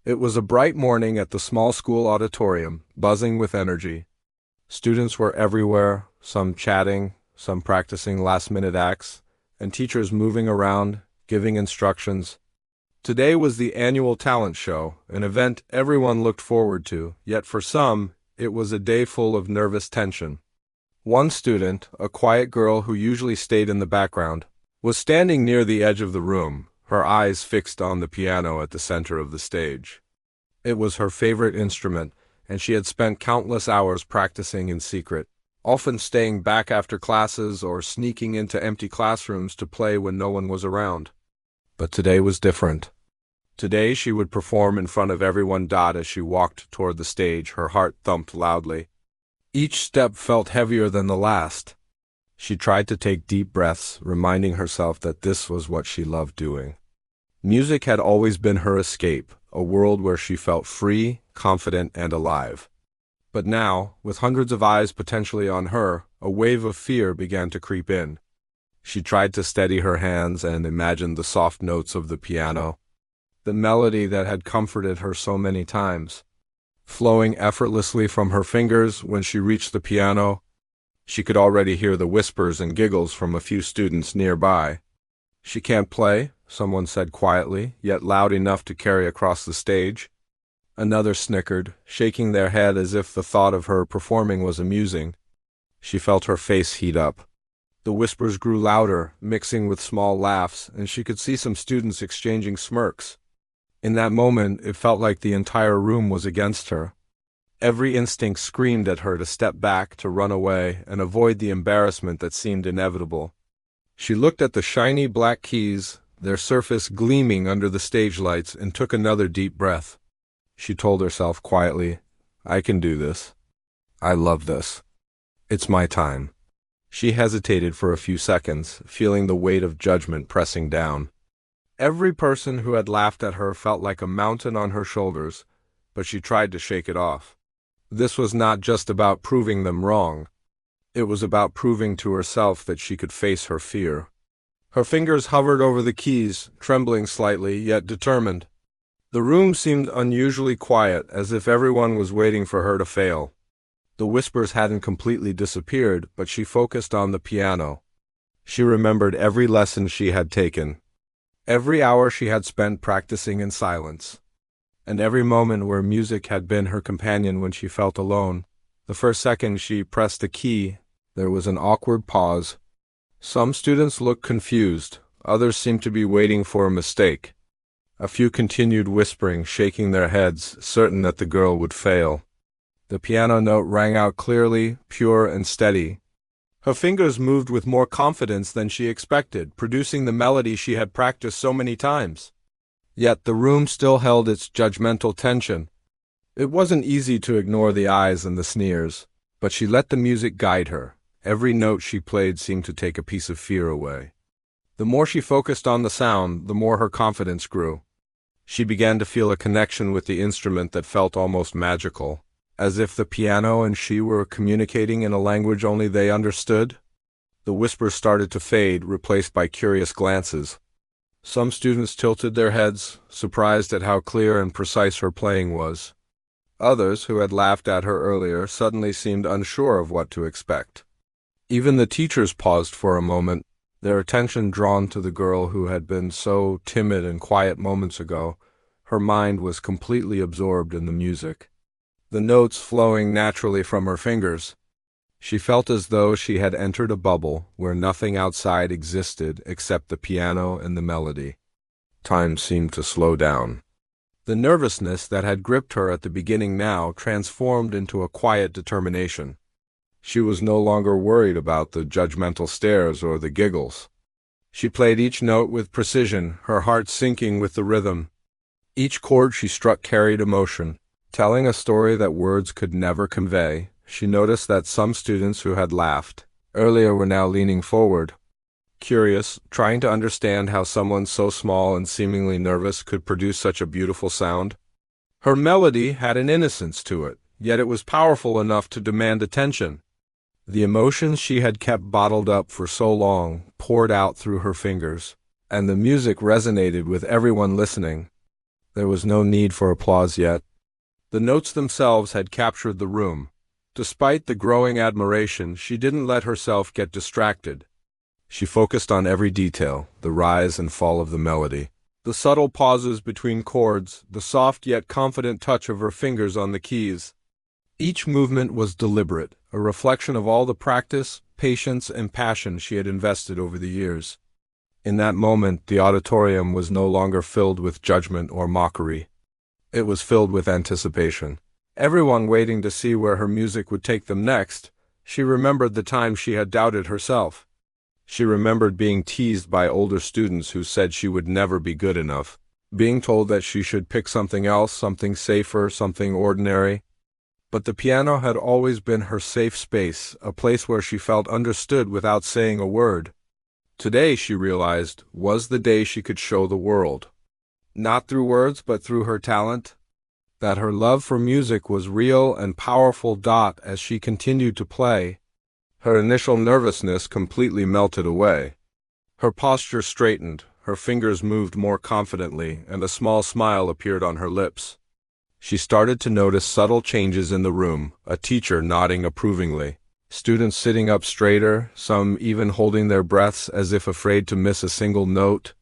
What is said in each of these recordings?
It was a bright morning at the small school auditorium, buzzing with energy. Students were everywhere, some chatting, some practicing last-minute acts, and teachers moving around, giving instructions. Today was the annual talent show, an event everyone looked forward to, yet for some, it was a day full of nervous tension. One student, a quiet girl who usually stayed in the background, was standing near the edge of the room, her eyes fixed on the piano at the center of the stage. It was her favorite instrument, and she had spent countless hours practicing in secret, often staying back after classes or sneaking into empty classrooms to play when no one was around. But today was different. Today she would perform in front of everyone. As she walked toward the stage, her heart thumped loudly. Each step felt heavier than the last. She tried to take deep breaths, reminding herself that this was what she loved doing. Music had always been her escape, a world where she felt free, confident, and alive. But now, with hundreds of eyes potentially on her, a wave of fear began to creep in. She tried to steady her hands and imagined the soft notes of the piano, the melody that had comforted her so many times, flowing effortlessly from her fingers. When she reached the piano, she could already hear the whispers and giggles from a few students nearby. "She can't play," someone said quietly, yet loud enough to carry across the stage. Another snickered, shaking their head as if the thought of her performing was amusing. She felt her face heat up. The whispers grew louder, mixing with small laughs, and she could see some students exchanging smirks. In that moment, it felt like the entire room was against her. Every instinct screamed at her to step back, to run away, and avoid the embarrassment that seemed inevitable. She looked at the shiny black keys, their surface gleaming under the stage lights, and took another deep breath. She told herself quietly, "I can do this. I love this. It's my time." She hesitated for a few seconds, feeling the weight of judgment pressing down. Every person who had laughed at her felt like a mountain on her shoulders, but she tried to shake it off. This was not just about proving them wrong. It was about proving to herself that she could face her fear. Her fingers hovered over the keys, trembling slightly, yet determined. The room seemed unusually quiet, as if everyone was waiting for her to fail. The whispers hadn't completely disappeared, but she focused on the piano. She remembered every lesson she had taken, every hour she had spent practicing in silence, and every moment where music had been her companion when she felt alone. The first second she pressed the key, there was an awkward pause. Some students looked confused, others seemed to be waiting for a mistake. A few continued whispering, shaking their heads, certain that the girl would fail. The piano note rang out clearly, pure and steady. Her fingers moved with more confidence than she expected, producing the melody she had practiced so many times. Yet the room still held its judgmental tension. It wasn't easy to ignore the eyes and the sneers, but she let the music guide her. Every note she played seemed to take a piece of fear away. The more she focused on the sound, the more her confidence grew. She began to feel a connection with the instrument that felt almost magical, as if the piano and she were communicating in a language only they understood. The whispers started to fade, replaced by curious glances. Some students tilted their heads, surprised at how clear and precise her playing was. Others, who had laughed at her earlier, suddenly seemed unsure of what to expect. Even the teachers paused for a moment, their attention drawn to the girl who had been so timid and quiet moments ago. Her mind was completely absorbed in the music, the notes flowing naturally from her fingers. She felt as though she had entered a bubble where nothing outside existed except the piano and the melody. Time seemed to slow down. The nervousness that had gripped her at the beginning now transformed into a quiet determination. She was no longer worried about the judgmental stares or the giggles. She played each note with precision, her heart sinking with the rhythm. Each chord she struck carried emotion, telling a story that words could never convey. She noticed that some students who had laughed earlier were now leaning forward, curious, trying to understand how someone so small and seemingly nervous could produce such a beautiful sound. Her melody had an innocence to it, yet it was powerful enough to demand attention. The emotions she had kept bottled up for so long poured out through her fingers, and the music resonated with everyone listening. There was no need for applause yet. The notes themselves had captured the room. Despite the growing admiration, she didn't let herself get distracted. She focused on every detail, the rise and fall of the melody, the subtle pauses between chords, the soft yet confident touch of her fingers on the keys. Each movement was deliberate, a reflection of all the practice, patience, and passion she had invested over the years. In that moment, the auditorium was no longer filled with judgment or mockery. It was filled with anticipation. Everyone waiting to see where her music would take them next. She remembered the time she had doubted herself. She remembered being teased by older students who said she would never be good enough, being told that she should pick something else, something safer, something ordinary. But the piano had always been her safe space, a place where she felt understood without saying a word. Today, she realized, was the day she could show the world. Not through words, but through her talent. That her love for music was real and powerful. As she continued to play, her initial nervousness completely melted away. Her posture straightened, her fingers moved more confidently, and a small smile appeared on her lips. She started to notice subtle changes in the room, a teacher nodding approvingly, students sitting up straighter, some even holding their breaths as if afraid to miss a single note.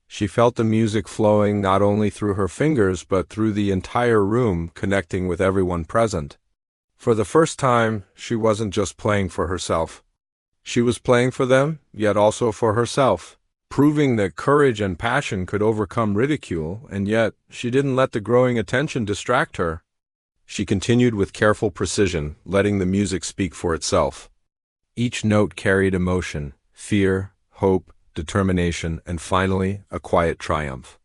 She felt the music flowing not only through her fingers but through the entire room, connecting with everyone present. For the first time, she wasn't just playing for herself. She was playing for them, yet also for herself, proving that courage and passion could overcome ridicule, and yet she didn't let the growing attention distract her. She continued with careful precision, letting the music speak for itself. Each note carried emotion, fear, hope, determination, and finally, a quiet triumph.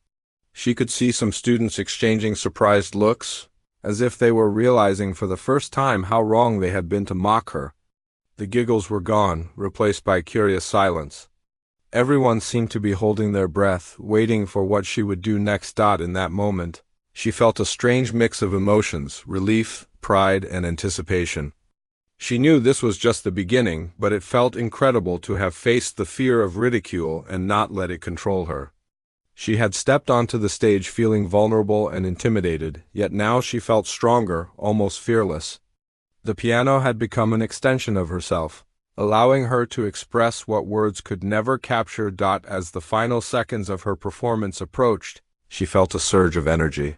She could see some students exchanging surprised looks, as if they were realizing for the first time how wrong they had been to mock her. The giggles were gone, replaced by curious silence. Everyone seemed to be holding their breath, waiting for what she would do next. In that moment, she felt a strange mix of emotions, relief, pride, and anticipation. She knew this was just the beginning, but it felt incredible to have faced the fear of ridicule and not let it control her. She had stepped onto the stage feeling vulnerable and intimidated, yet now she felt stronger, almost fearless. The piano had become an extension of herself, allowing her to express what words could never capture. As the final seconds of her performance approached, she felt a surge of energy.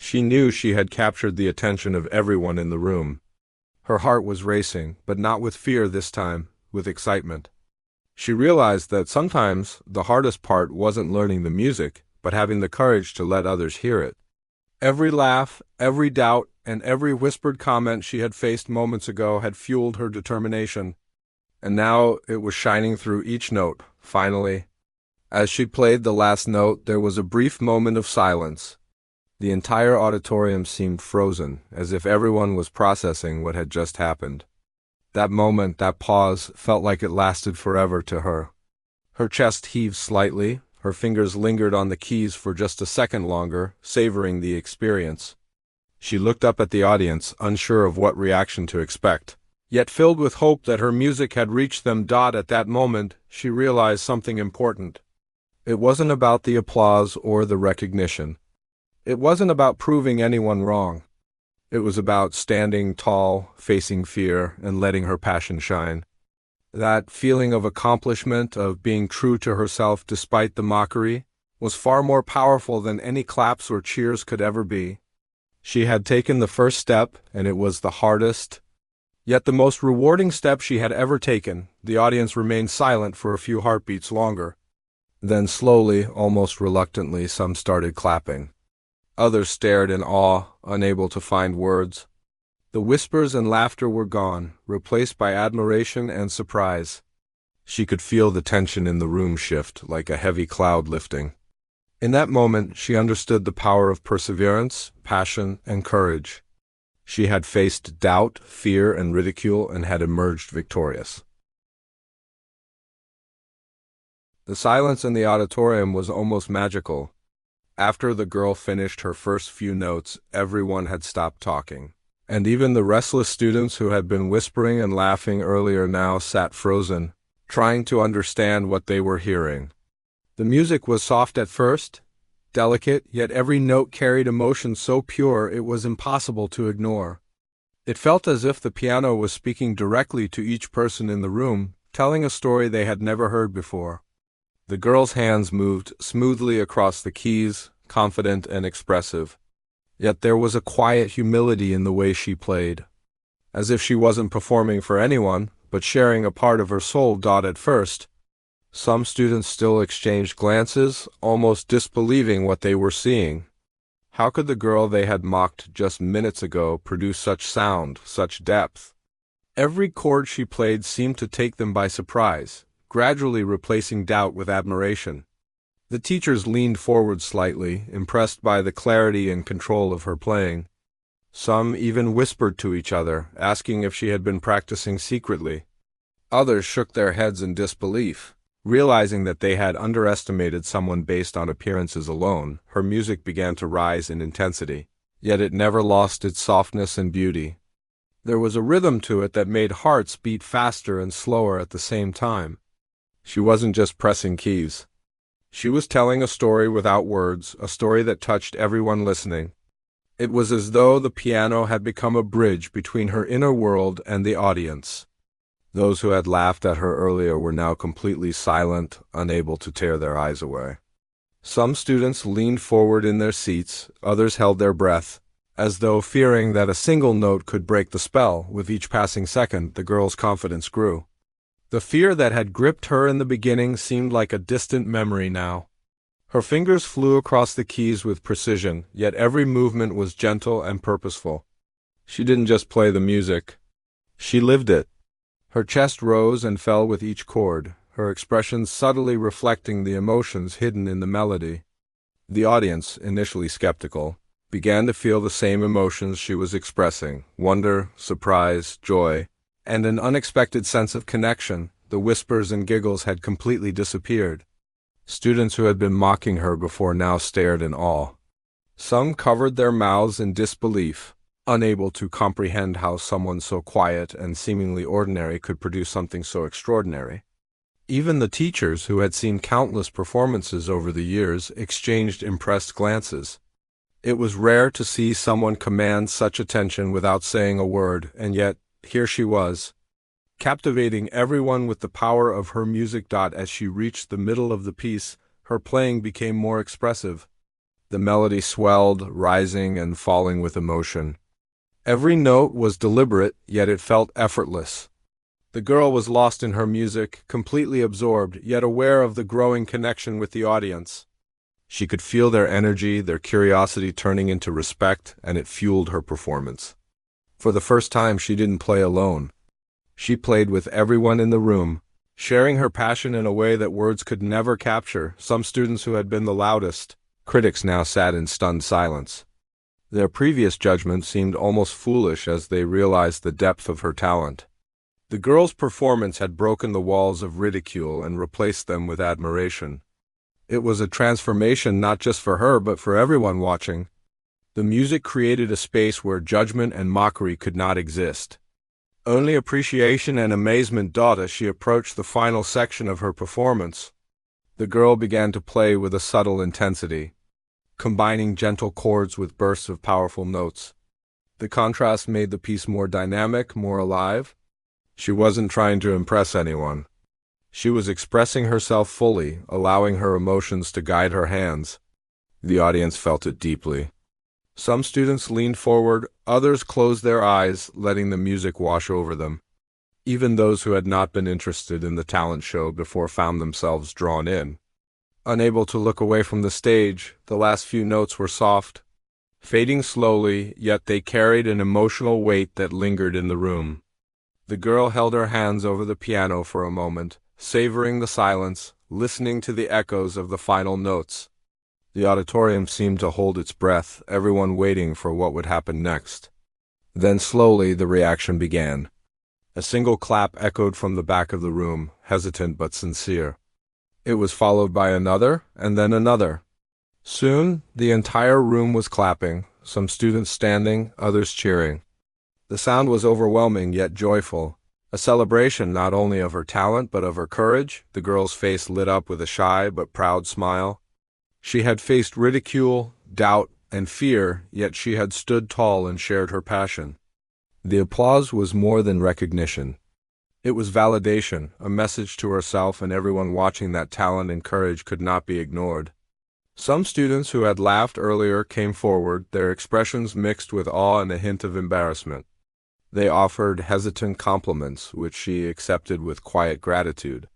She knew she had captured the attention of everyone in the room. Her heart was racing, but not with fear this time, with excitement. She realized that sometimes the hardest part wasn't learning the music, but having the courage to let others hear it. Every laugh, every doubt, and every whispered comment she had faced moments ago had fueled her determination. And now it was shining through each note, finally. As she played the last note, there was a brief moment of silence. The entire auditorium seemed frozen, as if everyone was processing what had just happened. That moment, that pause, felt like it lasted forever to her. Her chest heaved slightly, her fingers lingered on the keys for just a second longer, savoring the experience. She looked up at the audience, unsure of what reaction to expect, yet filled with hope that her music had reached them. At that moment, she realized something important. It wasn't about the applause or the recognition. It wasn't about proving anyone wrong. It was about standing tall, facing fear, and letting her passion shine. That feeling of accomplishment, of being true to herself despite the mockery, was far more powerful than any claps or cheers could ever be. She had taken the first step, and it was the hardest, yet the most rewarding step she had ever taken. The audience remained silent for a few heartbeats longer. Then slowly, almost reluctantly, some started clapping. Others stared in awe, unable to find words. The whispers and laughter were gone, replaced by admiration and surprise. She could feel the tension in the room shift, like a heavy cloud lifting. In that moment, she understood the power of perseverance, passion, and courage. She had faced doubt, fear, and ridicule, and had emerged victorious. The silence in the auditorium was almost magical. After the girl finished her first few notes, everyone had stopped talking, and even the restless students who had been whispering and laughing earlier now sat frozen, trying to understand what they were hearing. The music was soft at first, delicate, yet every note carried emotion so pure it was impossible to ignore. It felt as if the piano was speaking directly to each person in the room, telling a story they had never heard before. The girl's hands moved smoothly across the keys, confident and expressive. Yet there was a quiet humility in the way she played, as if she wasn't performing for anyone, but sharing a part of her soul. At first, some students still exchanged glances, almost disbelieving what they were seeing. How could the girl they had mocked just minutes ago produce such sound, such depth? Every chord she played seemed to take them by surprise, gradually replacing doubt with admiration. The teachers leaned forward slightly, impressed by the clarity and control of her playing. Some even whispered to each other, asking if she had been practicing secretly. Others shook their heads in disbelief, realizing that they had underestimated someone based on appearances alone. Her music began to rise in intensity, yet it never lost its softness and beauty. There was a rhythm to it that made hearts beat faster and slower at the same time. She wasn't just pressing keys. She was telling a story without words, a story that touched everyone listening. It was as though the piano had become a bridge between her inner world and the audience. Those who had laughed at her earlier were now completely silent, unable to tear their eyes away. Some students leaned forward in their seats, others held their breath, as though fearing that a single note could break the spell. With each passing second, the girl's confidence grew. The fear that had gripped her in the beginning seemed like a distant memory now. Her fingers flew across the keys with precision, yet every movement was gentle and purposeful. She didn't just play the music. She lived it. Her chest rose and fell with each chord, her expression subtly reflecting the emotions hidden in the melody. The audience, initially skeptical, began to feel the same emotions she was expressing: wonder, surprise, joy, and an unexpected sense of connection. The whispers and giggles had completely disappeared. Students who had been mocking her before now stared in awe. Some covered their mouths in disbelief, unable to comprehend how someone so quiet and seemingly ordinary could produce something so extraordinary. Even the teachers, who had seen countless performances over the years, exchanged impressed glances. It was rare to see someone command such attention without saying a word, and yet, here she was, captivating everyone with the power of her music. As she reached the middle of the piece, her playing became more expressive. The melody swelled, rising and falling with emotion. Every note was deliberate, yet it felt effortless. The girl was lost in her music, completely absorbed, yet aware of the growing connection with the audience. She could feel their energy, their curiosity turning into respect, and it fueled her performance. For the first time, she didn't play alone. She played with everyone in the room, sharing her passion in a way that words could never capture. Some students who had been the loudest critics now sat in stunned silence. Their previous judgment seemed almost foolish as they realized the depth of her talent. The girl's performance had broken the walls of ridicule and replaced them with admiration. It was a transformation not just for her but for everyone watching. The music created a space where judgment and mockery could not exist. Only appreciation and amazement. As she approached the final section of her performance, the girl began to play with a subtle intensity, combining gentle chords with bursts of powerful notes. The contrast made the piece more dynamic, more alive. She wasn't trying to impress anyone. She was expressing herself fully, allowing her emotions to guide her hands. The audience felt it deeply. Some students leaned forward, others closed their eyes, letting the music wash over them. Even those who had not been interested in the talent show before found themselves drawn in. Unable to look away from the stage, the last few notes were soft, fading slowly, yet they carried an emotional weight that lingered in the room. The girl held her hands over the piano for a moment, savoring the silence, listening to the echoes of the final notes. The auditorium seemed to hold its breath, everyone waiting for what would happen next. Then slowly the reaction began. A single clap echoed from the back of the room, hesitant but sincere. It was followed by another, and then another. Soon, the entire room was clapping, some students standing, others cheering. The sound was overwhelming yet joyful, a celebration not only of her talent but of her courage. The girl's face lit up with a shy but proud smile. She had faced ridicule, doubt, and fear, yet she had stood tall and shared her passion. The applause was more than recognition. It was validation, a message to herself and everyone watching that talent and courage could not be ignored. Some students who had laughed earlier came forward, their expressions mixed with awe and a hint of embarrassment. They offered hesitant compliments, which she accepted with quiet gratitude.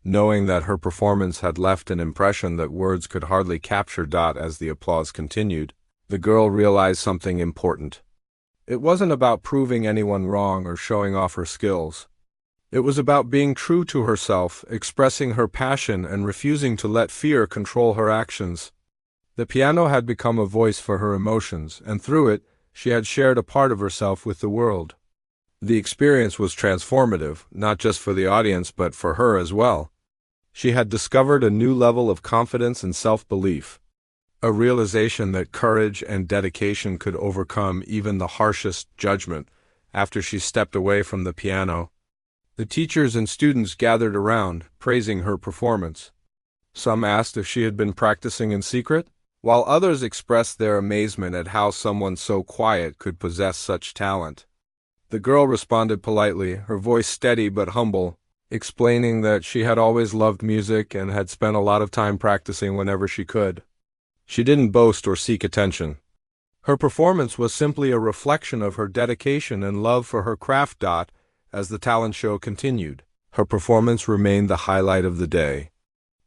Knowing that her performance had left an impression that words could hardly capture. As the applause continued, the girl realized something important. It wasn't about proving anyone wrong or showing off her skills. It was about being true to herself, expressing her passion, and refusing to let fear control her actions. The piano had become a voice for her emotions, and through it, she had shared a part of herself with the world. The experience was transformative, not just for the audience but for her as well. She had discovered a new level of confidence and self-belief, a realization that courage and dedication could overcome even the harshest judgment. After she stepped away from the piano, the teachers and students gathered around, praising her performance. Some asked if she had been practicing in secret, while others expressed their amazement at how someone so quiet could possess such talent. The girl responded politely, her voice steady but humble, explaining that she had always loved music and had spent a lot of time practicing whenever she could. She didn't boast or seek attention. Her performance was simply a reflection of her dedication and love for her craft. As the talent show continued, her performance remained the highlight of the day.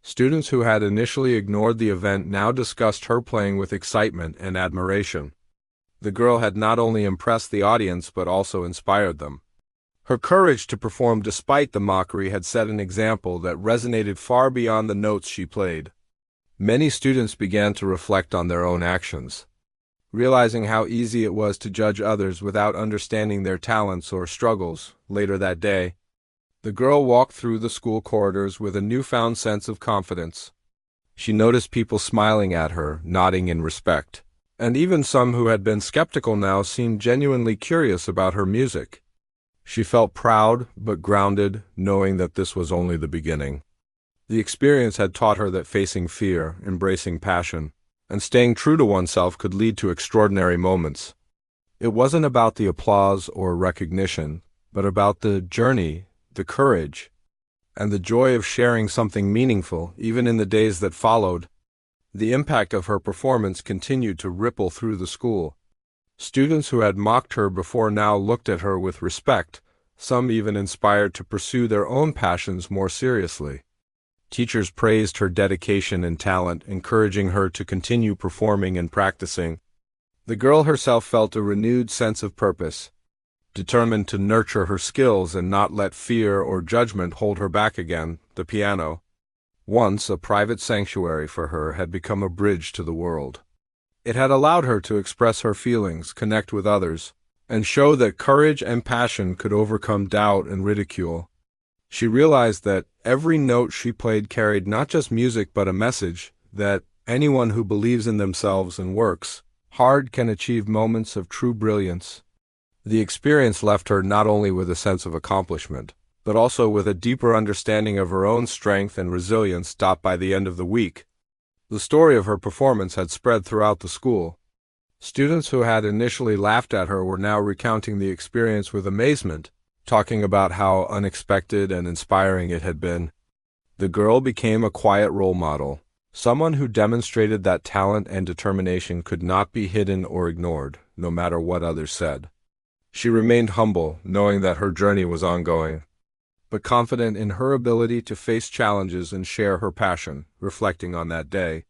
Students who had initially ignored the event now discussed her playing with excitement and admiration. The girl had not only impressed the audience but also inspired them. Her courage to perform despite the mockery had set an example that resonated far beyond the notes she played. Many students began to reflect on their own actions, realizing how easy it was to judge others without understanding their talents or struggles. Later that day, the girl walked through the school corridors with a newfound sense of confidence. She noticed people smiling at her, nodding in respect, and even some who had been skeptical now seemed genuinely curious about her music. She felt proud but grounded, knowing that this was only the beginning. The experience had taught her that facing fear, embracing passion, and staying true to oneself could lead to extraordinary moments. It wasn't about the applause or recognition, but about the journey, the courage, and the joy of sharing something meaningful, even in the days that followed. The impact of her performance continued to ripple through the school. Students who had mocked her before now looked at her with respect, some even inspired to pursue their own passions more seriously. Teachers praised her dedication and talent, encouraging her to continue performing and practicing. The girl herself felt a renewed sense of purpose, determined to nurture her skills and not let fear or judgment hold her back again. The piano, once a private sanctuary for her, had become a bridge to the world. It had allowed her to express her feelings, connect with others, and show that courage and passion could overcome doubt and ridicule. She realized that every note she played carried not just music but a message, that anyone who believes in themselves and works hard can achieve moments of true brilliance. The experience left her not only with a sense of accomplishment, but also with a deeper understanding of her own strength and resilience. By the end of the week, the story of her performance had spread throughout the school. Students who had initially laughed at her were now recounting the experience with amazement, talking about how unexpected and inspiring it had been. The girl became a quiet role model, someone who demonstrated that talent and determination could not be hidden or ignored, no matter what others said. She remained humble, knowing that her journey was ongoing, but confident in her ability to face challenges and share her passion. Reflecting on that day,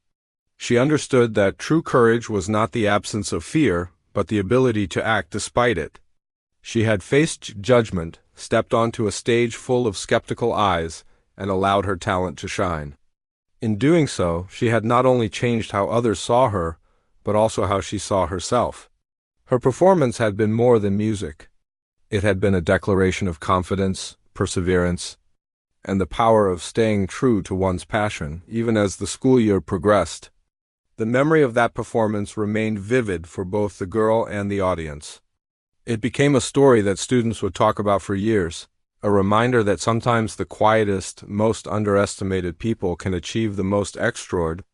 she understood that true courage was not the absence of fear, but the ability to act despite it. She had faced judgment, stepped onto a stage full of skeptical eyes, and allowed her talent to shine. In doing so, she had not only changed how others saw her, but also how she saw herself. Her performance had been more than music. It had been a declaration of confidence, perseverance, and the power of staying true to one's passion, even as the school year progressed. The memory of that performance remained vivid for both the girl and the audience. It became a story that students would talk about for years, a reminder that sometimes the quietest, most underestimated people can achieve the most extraordinary